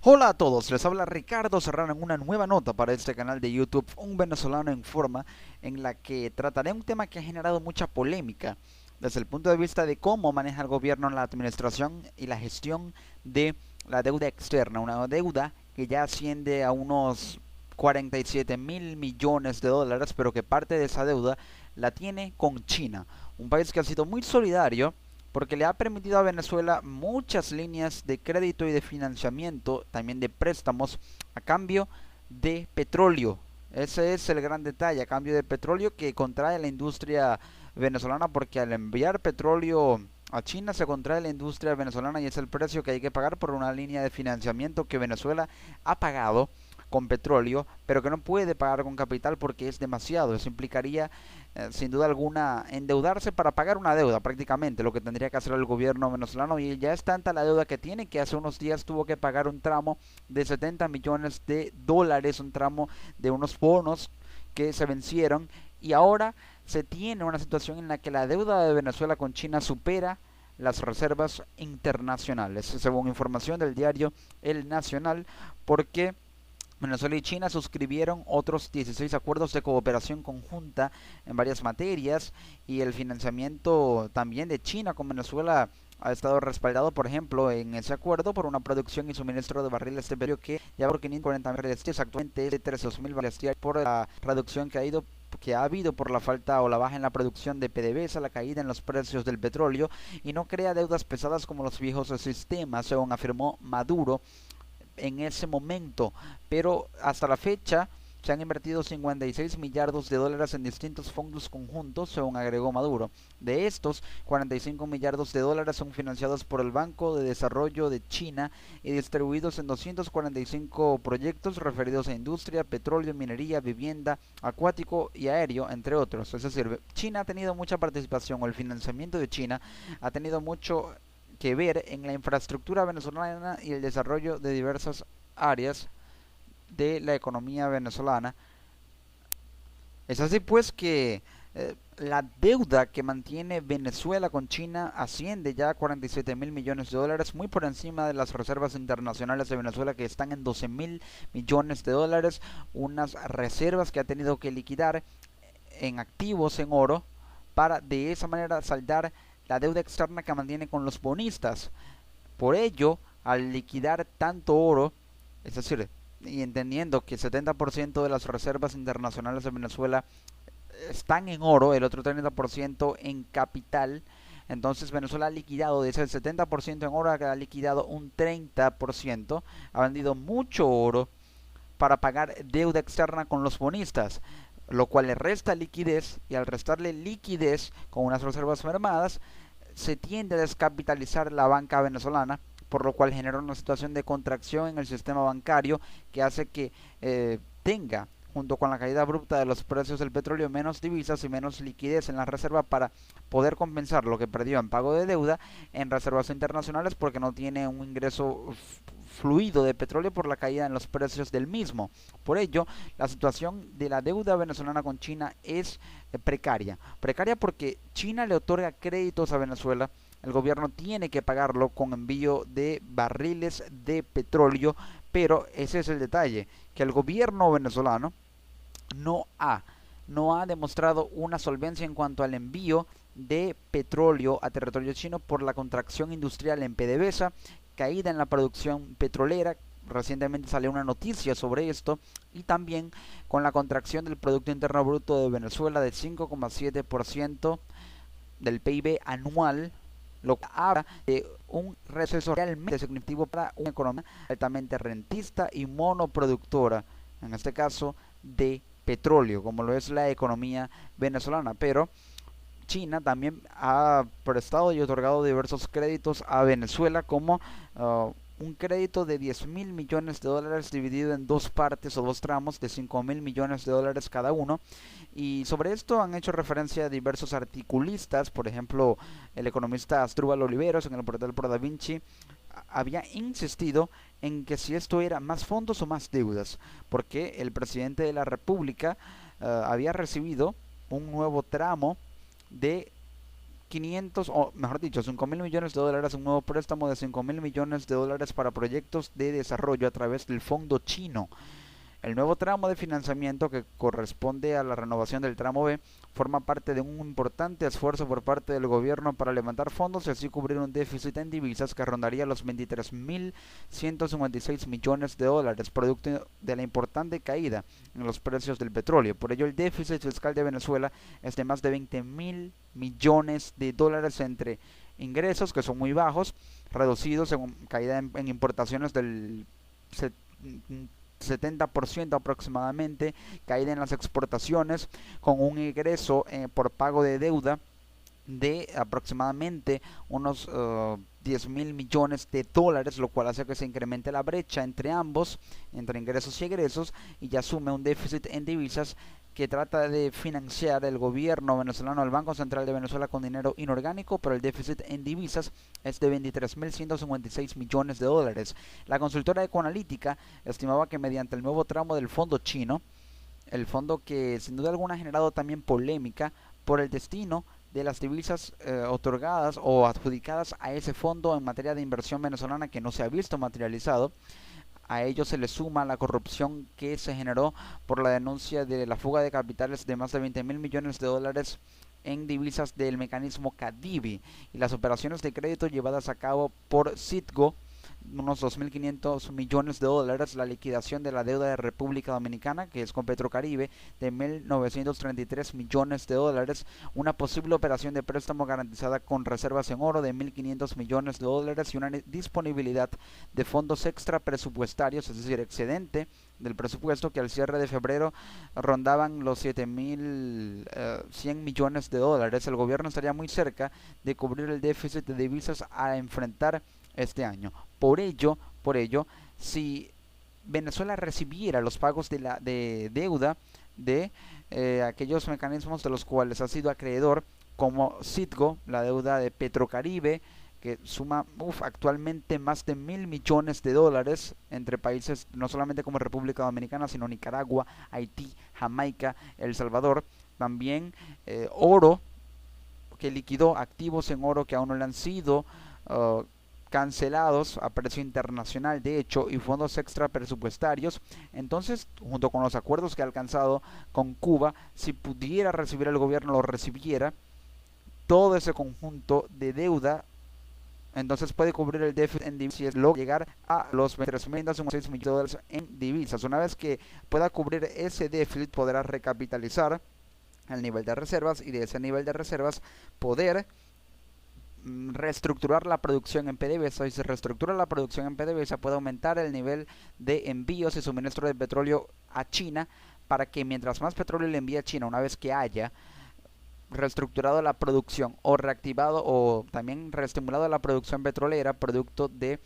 Hola a todos, les habla Ricardo Serrano en una nueva nota para este canal de YouTube, Un Venezolano en Forma, en la que trataré un tema que ha generado mucha polémica desde el punto de vista de cómo maneja el gobierno la administración y la gestión de la deuda externa, una deuda que ya asciende a unos 47.000 millones de dólares, pero que parte de esa deuda la tiene con China, un país que ha sido muy solidario porque le ha permitido a Venezuela muchas líneas de crédito y de financiamiento, también de préstamos, a cambio de petróleo. Ese es el gran detalle, a cambio de petróleo que contrae la industria venezolana, porque al enviar petróleo a China se contrae la industria venezolana y es el precio que hay que pagar por una línea de financiamiento que Venezuela ha pagado con petróleo, pero que no puede pagar con capital porque es demasiado. Eso implicaría, sin duda alguna, endeudarse para pagar una deuda prácticamente, lo que tendría que hacer el gobierno venezolano. Y ya es tanta la deuda que tiene que hace unos días tuvo que pagar un tramo de 70 millones de dólares, un tramo de unos bonos que se vencieron, y ahora se tiene una situación en la que la deuda de Venezuela con China supera las reservas internacionales, según información del diario El Nacional, porque Venezuela y China suscribieron otros 16 acuerdos de cooperación conjunta en varias materias, y el financiamiento también de China con Venezuela ha estado respaldado, por ejemplo, en ese acuerdo por una producción y suministro de barriles de petróleo que ya por 540.000 barriles diarios, actualmente es de 300.000 barriles diarios, por la reducción que ha habido por la falta o la baja en la producción de PDVSA, la caída en los precios del petróleo, y no crea deudas pesadas como los viejos sistemas, según afirmó Maduro en ese momento. Pero hasta la fecha se han invertido 56 millardos de dólares en distintos fondos conjuntos, según agregó Maduro. De estos, 45 millardos de dólares son financiados por el Banco de Desarrollo de China y distribuidos en 245 proyectos referidos a industria, petróleo, minería, vivienda, acuático y aéreo, entre otros. Es decir, China ha tenido mucha participación, o el financiamiento de China ha tenido mucho que ver en la infraestructura venezolana y el desarrollo de diversas áreas de la economía venezolana. Es así pues que la deuda que mantiene Venezuela con China asciende ya a 47.000 millones de dólares, muy por encima de las reservas internacionales de Venezuela, que están en 12.000 millones de dólares, unas reservas que ha tenido que liquidar en activos en oro para de esa manera saldar la deuda externa que mantiene con los bonistas. Por ello, al liquidar tanto oro, es decir, y entendiendo que el 70% de las reservas internacionales de Venezuela están en oro, el otro 30% en capital, entonces Venezuela ha liquidado de ese 70% en oro, ha liquidado un 30%, ha vendido mucho oro para pagar deuda externa con los bonistas, lo cual le resta liquidez, y al restarle liquidez con unas reservas mermadas, se tiende a descapitalizar la banca venezolana, por lo cual genera una situación de contracción en el sistema bancario que hace que tenga, junto con la caída abrupta de los precios del petróleo, menos divisas y menos liquidez en la reserva para poder compensar lo que perdió en pago de deuda en reservas internacionales, porque no tiene un ingreso fluido de petróleo por la caída en los precios del mismo. Por ello, la situación de la deuda venezolana con China es precaria. Precaria porque China le otorga créditos a Venezuela, el gobierno tiene que pagarlo con envío de barriles de petróleo, pero ese es el detalle, que el gobierno venezolano no ha, no ha demostrado una solvencia en cuanto al envío de petróleo a territorio chino por la contracción industrial en PDVSA, caída en la producción petrolera. Recientemente salió una noticia sobre esto, y también con la contracción del Producto Interno Bruto de Venezuela de 5,7% del PIB anual, lo que habla de un receso realmente significativo para una economía altamente rentista y monoproductora, en este caso de petróleo, como lo es la economía venezolana. Pero China también ha prestado y otorgado diversos créditos a Venezuela, como un crédito de 10.000 millones de dólares dividido en dos partes o dos tramos de 5.000 millones de dólares cada uno. Y sobre esto han hecho referencia a diversos articulistas, por ejemplo, el economista Asdrúbal Oliveros en el portal Pro Da Vinci había insistido en que si esto era más fondos o más deudas, porque el presidente de la República había recibido un nuevo tramo de 500, o mejor dicho, 5 mil millones de dólares, un nuevo préstamo de 5 mil millones de dólares para proyectos de desarrollo a través del fondo chino. El nuevo tramo de financiamiento, que corresponde a la renovación del tramo B, forma parte de un importante esfuerzo por parte del gobierno para levantar fondos y así cubrir un déficit en divisas que rondaría los 23.156 millones de dólares, producto de la importante caída en los precios del petróleo. Por ello, el déficit fiscal de Venezuela es de más de 20.000 millones de dólares entre ingresos, que son muy bajos, reducidos según caída en importaciones del 70% aproximadamente, caída en las exportaciones, con un ingreso por pago de deuda de aproximadamente unos 10 mil millones de dólares, lo cual hace que se incremente la brecha entre ambos, entre ingresos y egresos, y ya asume un déficit en divisas que trata de financiar el gobierno venezolano, el Banco Central de Venezuela, con dinero inorgánico, pero el déficit en divisas es de 23.156 millones de dólares. La consultora Ecoanalítica estimaba que mediante el nuevo tramo del fondo chino, el fondo que sin duda alguna ha generado también polémica por el destino de las divisas otorgadas o adjudicadas a ese fondo en materia de inversión venezolana, que no se ha visto materializado. A ello se le suma la corrupción que se generó por la denuncia de la fuga de capitales de más de 20 mil millones de dólares en divisas del mecanismo CADIVI y las operaciones de crédito llevadas a cabo por Citgo, unos 2.500 millones de dólares, la liquidación de la deuda de República Dominicana, que es con Petrocaribe, de 1.933 millones de dólares, una posible operación de préstamo garantizada con reservas en oro de 1.500 millones de dólares y una disponibilidad de fondos extra presupuestarios, es decir, excedente del presupuesto, que al cierre de febrero rondaban los 7.100 millones de dólares. El gobierno estaría muy cerca de cubrir el déficit de divisas a enfrentar este año. Por ello, si Venezuela recibiera los pagos de deuda de aquellos mecanismos de los cuales ha sido acreedor, como Citgo, la deuda de Petrocaribe, que suma actualmente más de 1.000 millones de dólares entre países no solamente como República Dominicana, sino Nicaragua, Haití, Jamaica, El Salvador. También oro, que liquidó activos en oro que aún no le han sido cancelados a precio internacional, de hecho, y fondos extra presupuestarios. Entonces, junto con los acuerdos que ha alcanzado con Cuba, si pudiera recibir el gobierno, lo recibiera, todo ese conjunto de deuda, entonces puede cubrir el déficit en divisas, luego llegar a los 23.156 millones de dólares en divisas. Una vez que pueda cubrir ese déficit, podrá recapitalizar el nivel de reservas y de ese nivel de reservas poder reestructurar la producción en PDVSA. Y si se reestructura la producción en PDVSA, puede aumentar el nivel de envíos y suministro de petróleo a China, para que mientras más petróleo le envíe a China, una vez que haya reestructurado la producción o reactivado o también reestimulado la producción petrolera producto de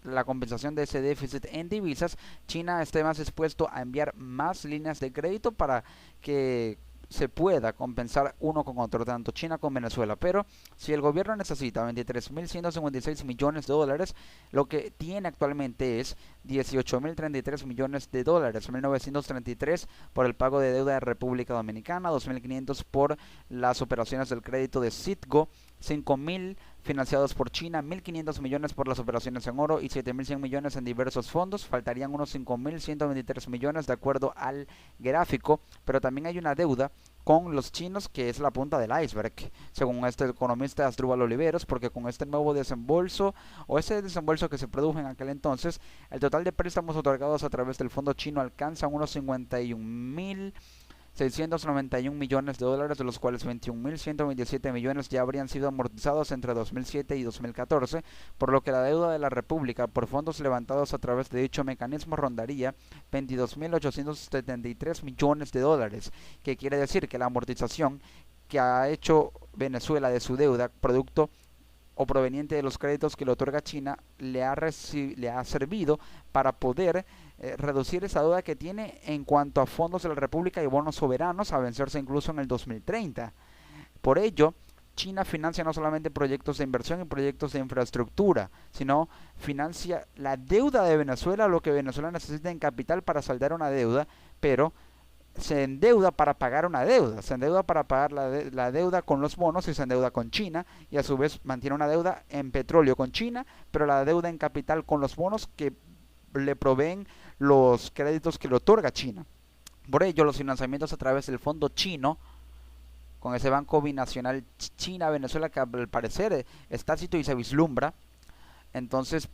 la compensación de ese déficit en divisas, China esté más dispuesto a enviar más líneas de crédito para que se pueda compensar uno con otro, tanto China como Venezuela. Pero si el gobierno necesita 23.156 millones de dólares, lo que tiene actualmente es 18.033 millones de dólares, 1.933 por el pago de deuda de República Dominicana, 2.500 por las operaciones del crédito de Citgo, 5.000 financiados por China, 1.500 millones por las operaciones en oro y 7.100 millones en diversos fondos. Faltarían unos 5.123 millones de acuerdo al gráfico, pero también hay una deuda con los chinos que es la punta del iceberg, según este economista Asdrúbal Oliveros, porque con este nuevo desembolso o ese desembolso que se produjo en aquel entonces, el total de préstamos otorgados a través del fondo chino alcanza unos 51.691 millones de dólares, de los cuales 21.127 millones ya habrían sido amortizados entre 2007 y 2014, por lo que la deuda de la República por fondos levantados a través de dicho mecanismo rondaría 22.873 millones de dólares, que quiere decir que la amortización que ha hecho Venezuela de su deuda, producto o proveniente de los créditos que le otorga China, le ha servido para poder reducir esa deuda que tiene en cuanto a fondos de la República y bonos soberanos, a vencerse incluso en el 2030. Por ello, China financia no solamente proyectos de inversión y proyectos de infraestructura, sino financia la deuda de Venezuela, lo que Venezuela necesita en capital para saldar una deuda, pero se endeuda para pagar una deuda, se endeuda para pagar la deuda con los bonos y se endeuda con China y a su vez mantiene una deuda en petróleo con China, pero la deuda en capital con los bonos que le proveen los créditos que le otorga China. Por ello, los financiamientos a través del fondo chino, con ese banco binacional China-Venezuela que al parecer es tácito y se vislumbra, entonces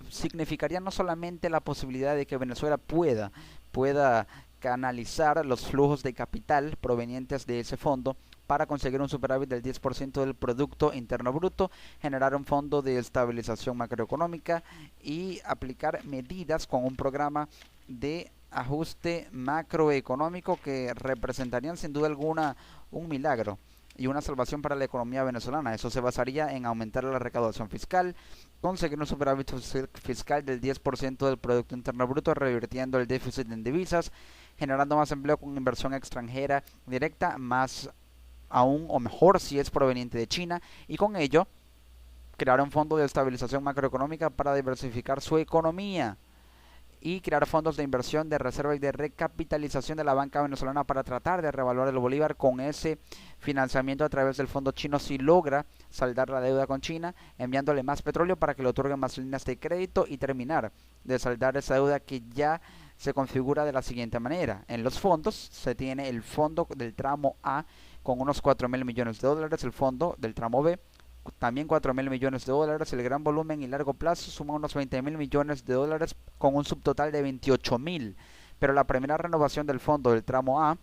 significaría no solamente la posibilidad de que Venezuela pueda canalizar los flujos de capital provenientes de ese fondo para conseguir un superávit del 10% del Producto Interno Bruto, generar un fondo de estabilización macroeconómica y aplicar medidas con un programa de ajuste macroeconómico que representarían sin duda alguna un milagro y una salvación para la economía venezolana. Eso se basaría en aumentar la recaudación fiscal, conseguir un superávit fiscal del 10% del Producto Interno Bruto, revirtiendo el déficit en divisas, generando más empleo con inversión extranjera directa, más aún o mejor si es proveniente de China, y con ello crear un fondo de estabilización macroeconómica para diversificar su economía y crear fondos de inversión, de reserva y de recapitalización de la banca venezolana para tratar de revaluar el bolívar con ese financiamiento a través del fondo chino si logra saldar la deuda con China, enviándole más petróleo para que le otorguen más líneas de crédito y terminar de saldar esa deuda que ya se configura de la siguiente manera. En los fondos se tiene el fondo del tramo A con unos 4.000 millones de dólares, el fondo del tramo B también 4.000 millones de dólares, el gran volumen y largo plazo suma unos 20.000 millones de dólares con un subtotal de 28.000, pero la primera renovación del fondo del tramo A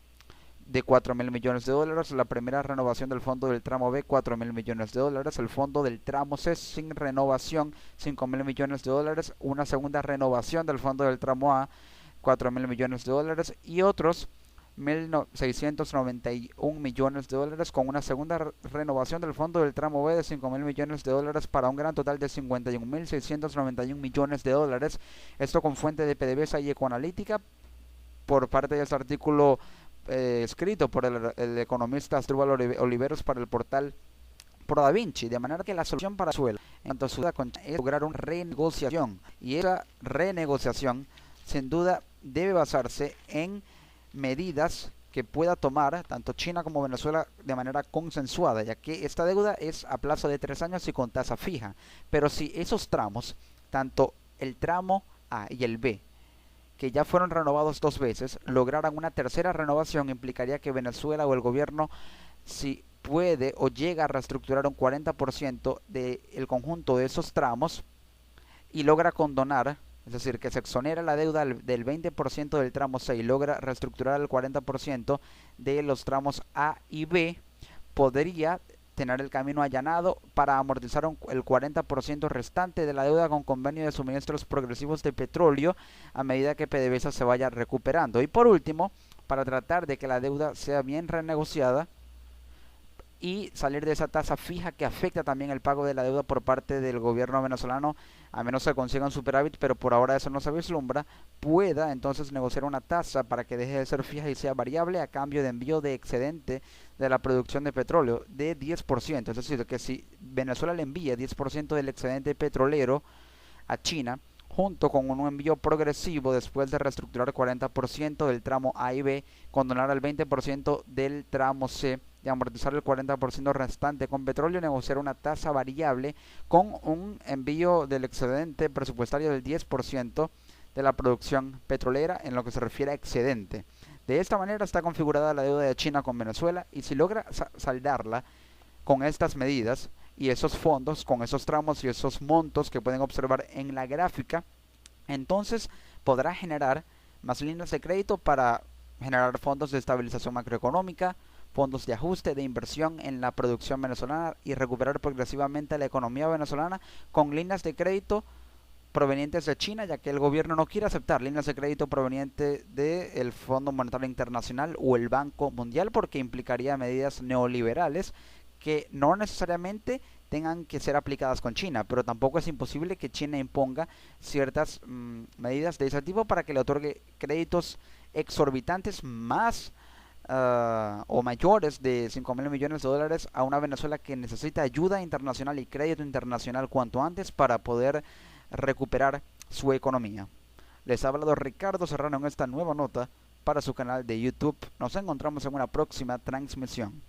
de 4.000 millones de dólares, la primera renovación del fondo del tramo B 4.000 millones de dólares, el fondo del tramo C sin renovación 5.000 millones de dólares, una segunda renovación del fondo del tramo A 4.000 millones de dólares y otros 1.691 millones de dólares con una segunda renovación del fondo del tramo B de 5.000 millones de dólares para un gran total de 51.691 millones de dólares. Esto con fuente de PDVSA y Ecoanalítica por parte de este artículo escrito por el economista Asdrúbal Oliveros para el portal ProDaVinci, de manera que la solución para Venezuela en cuanto a su deuda es lograr una renegociación y esa renegociación sin duda debe basarse en medidas que pueda tomar tanto China como Venezuela de manera consensuada, ya que esta deuda es a plazo de 3 años y con tasa fija. Pero si esos tramos, tanto el tramo A y el B, que ya fueron renovados 2 veces, lograran una tercera renovación, implicaría que Venezuela o el gobierno, si puede o llega a reestructurar un 40% del conjunto de esos tramos y logra condonar, es decir, que se exonera la deuda del 20% del tramo C y logra reestructurar el 40% de los tramos A y B, podría tener el camino allanado para amortizar el 40% restante de la deuda con convenio de suministros progresivos de petróleo a medida que PDVSA se vaya recuperando. Y por último, para tratar de que la deuda sea bien renegociada y salir de esa tasa fija que afecta también el pago de la deuda por parte del gobierno venezolano, a menos que consiga un superávit, pero por ahora eso no se vislumbra, pueda entonces negociar una tasa para que deje de ser fija y sea variable a cambio de envío de excedente de la producción de petróleo de 10%, es decir, que si Venezuela le envía 10% del excedente petrolero a China, junto con un envío progresivo después de reestructurar el 40% del tramo A y B, condonar el 20% del tramo C y amortizar el 40% restante con petróleo, negociar una tasa variable con un envío del excedente presupuestario del 10% de la producción petrolera en lo que se refiere a excedente. De esta manera está configurada la deuda de China con Venezuela y si logra saldarla con estas medidas y esos fondos, con esos tramos y esos montos que pueden observar en la gráfica, entonces podrá generar más líneas de crédito para generar fondos de estabilización macroeconómica, fondos de ajuste de inversión en la producción venezolana y recuperar progresivamente la economía venezolana con líneas de crédito provenientes de China, ya que el gobierno no quiere aceptar líneas de crédito provenientes del Fondo Monetario Internacional o el Banco Mundial porque implicaría medidas neoliberales que no necesariamente tengan que ser aplicadas con China, pero tampoco es imposible que China imponga ciertas medidas de ese tipo para que le otorgue créditos exorbitantes más o mayores de 5.000 millones de dólares a una Venezuela que necesita ayuda internacional y crédito internacional cuanto antes para poder recuperar su economía. Les ha hablado Ricardo Serrano en esta nueva nota para su canal de YouTube. Nos encontramos en una próxima transmisión.